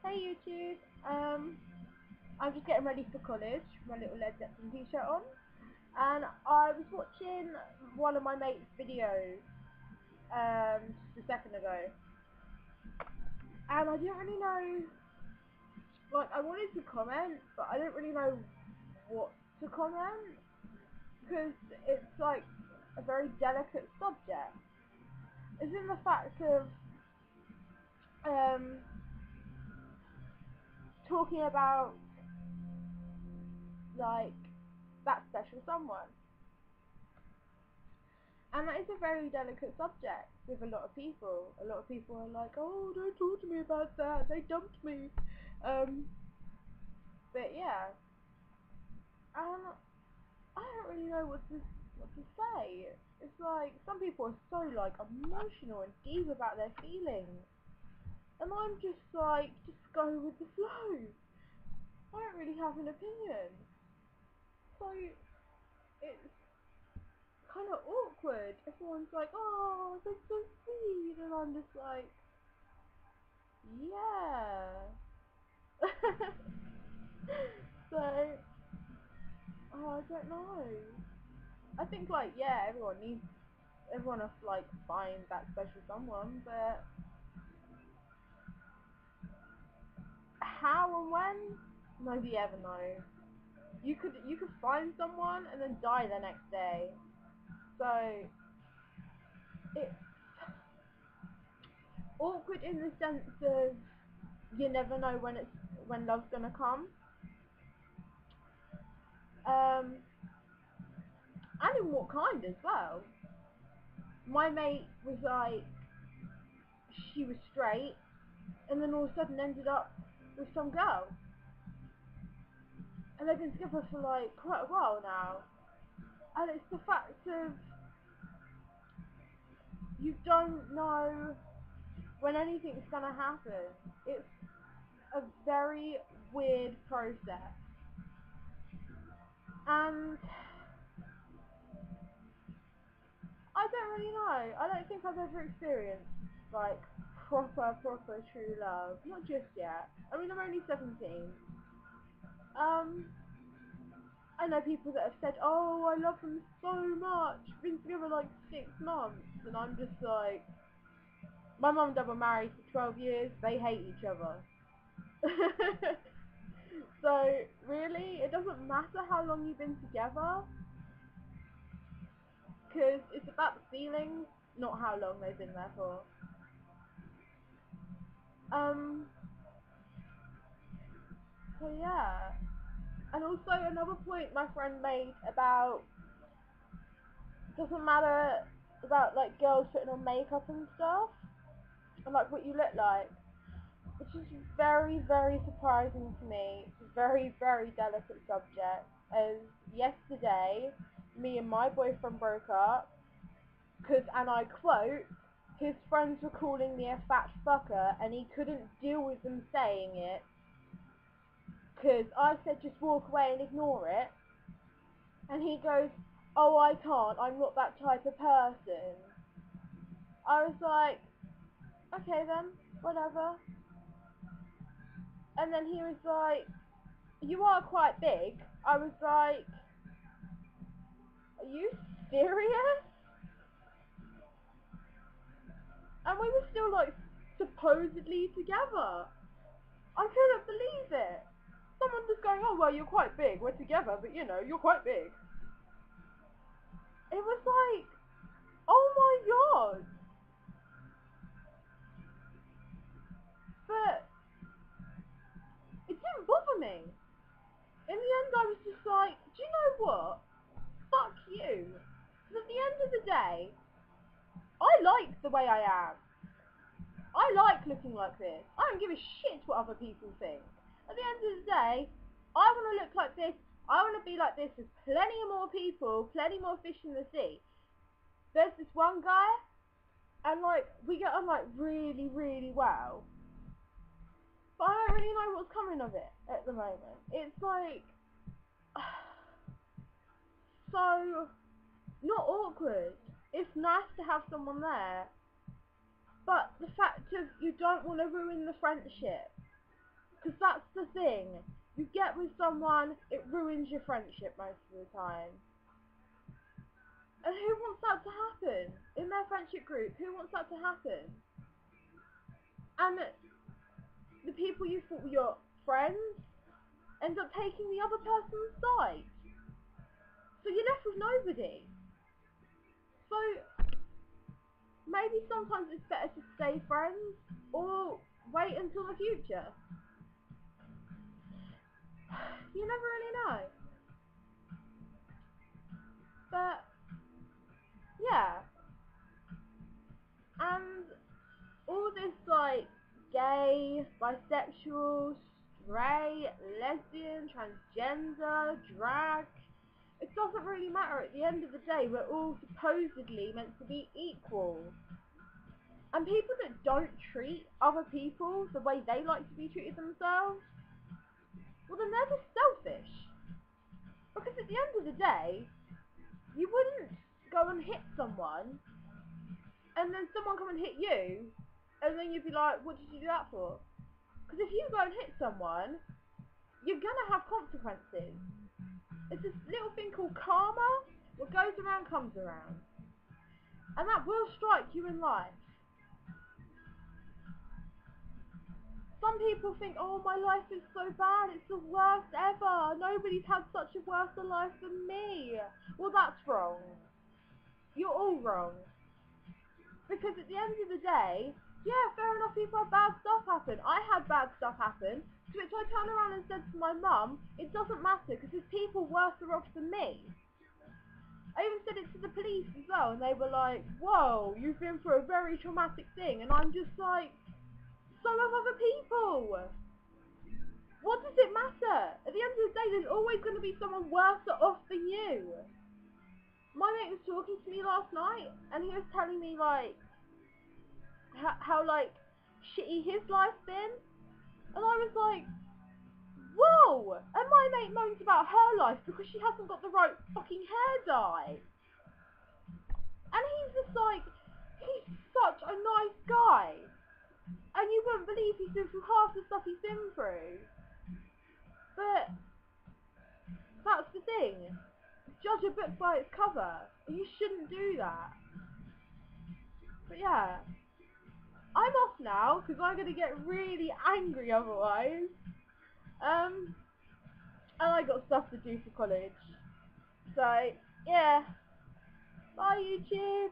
Hey YouTube. I'm just getting ready for college, my little Led Zeppelin t-shirt on, and I was watching one of my mates' videos just a second ago, and I didn't really know, like, I wanted to comment, but I didn't really know what to comment, because it's like a very delicate subject. It's in the fact of um, talking about like that special someone. And that is a very delicate subject with a lot of people. A lot of people are like, oh, don't talk to me about that, they dumped me. Um, but yeah, and I don't really know what to say. It's like, some people are so like emotional and deep about their feelings. And I'm just like, just go with the flow. I don't really have an opinion. So, it's kind of awkward. Everyone's like, oh, that's so sweet. And I'm just like, yeah. So, oh, I don't know. I think like, yeah, everyone has like find that special someone, but how and when, nobody ever knows. You could find someone and then die the next day. So it's awkward in the sense of you never know when love's gonna come. Um, and in what kind as well. My mate was like, she was straight, and then all of a sudden ended up with some girl. And they've been together for like quite a while now. And it's the fact of you don't know when anything's gonna happen. It's a very weird process. And I don't really know. I don't think I've ever experienced like proper true love. Not just yet. I mean, I'm only 17. Um, I know people that have said, oh, I love them so much. Been together like 6 months. And I'm just like, my mum and dad were married for 12 years. They hate each other. So, really, it doesn't matter how long you've been together. Because it's about the feelings, not how long they've been there for. Um, so yeah. And also another point my friend made about, doesn't matter about like girls putting on makeup and stuff, and like what you look like, which is very surprising to me. It's a very delicate subject, as yesterday me and my boyfriend broke up because, and I quote, his friends were calling me a fat fucker and he couldn't deal with them saying it because I said just walk away and ignore it, and he goes, oh, I can't, I'm not that type of person. I was like, okay then, whatever. And then he was like, you are quite big. I was like, are you serious? And we were still like supposedly together. I couldn't believe it. Someone just going, oh well, you're quite big, we're together, but you know, you're quite big. It was like, oh my god. But it didn't bother me. In the end I was just like, do you know what? Fuck you. Because at the end of the day, I like the way I am. I like looking like this. I don't give a shit what other people think. At the end of the day, I want to look like this. I want to be like this. There's plenty more people, plenty more fish in the sea. There's this one guy, and like, we get on like really well. But I don't really know what's coming of it at the moment. It's like, so, not awkward. It's nice to have someone there. But the fact of you don't want to ruin the friendship. Because that's the thing. You get with someone, it ruins your friendship most of the time. And who wants that to happen? In their friendship group, who wants that to happen? And the people you thought were your friends end up taking the other person's side. So you're left with nobody. So maybe sometimes it's better to stay friends or wait until the future. You never really know. But yeah. And all this like gay, bisexual, straight, lesbian, transgender, drag, it doesn't really matter. At the end of the day, we're all supposedly meant to be equal. And people that don't treat other people the way they like to be treated themselves, well then they're just selfish. Because at the end of the day, you wouldn't go and hit someone, and then someone come and hit you, and then you'd be like, what did you do that for? Because if you go and hit someone, you're gonna have consequences. It's this little thing called karma. What goes around comes around. And that will strike you in life. Some people think, oh, my life is so bad, it's the worst ever. Nobody's had such a worse life than me. Well, that's wrong. You're all wrong. Because at the end of the day, yeah, fair enough, people have bad stuff happen. I had bad stuff happen, to which I turned around and said to my mum, it doesn't matter because there's people worse off than me. I even said it to the police as well, and they were like, whoa, you've been through a very traumatic thing, and I'm just like, so have other people. What does it matter? At the end of the day, there's always going to be someone worse off than you. My mate was talking to me last night, and he was telling me, like, how like, shitty his life's been, and I was like, whoa! And my mate moans about her life because she hasn't got the right fucking hair dye. And he's just like, he's such a nice guy. And you wouldn't believe he's been through half the stuff he's been through. But that's the thing. Judge a book by its cover. You shouldn't do that. But yeah. I'm off now because I'm going to get really angry otherwise. And I got stuff to do for college. So, yeah. Bye, YouTube.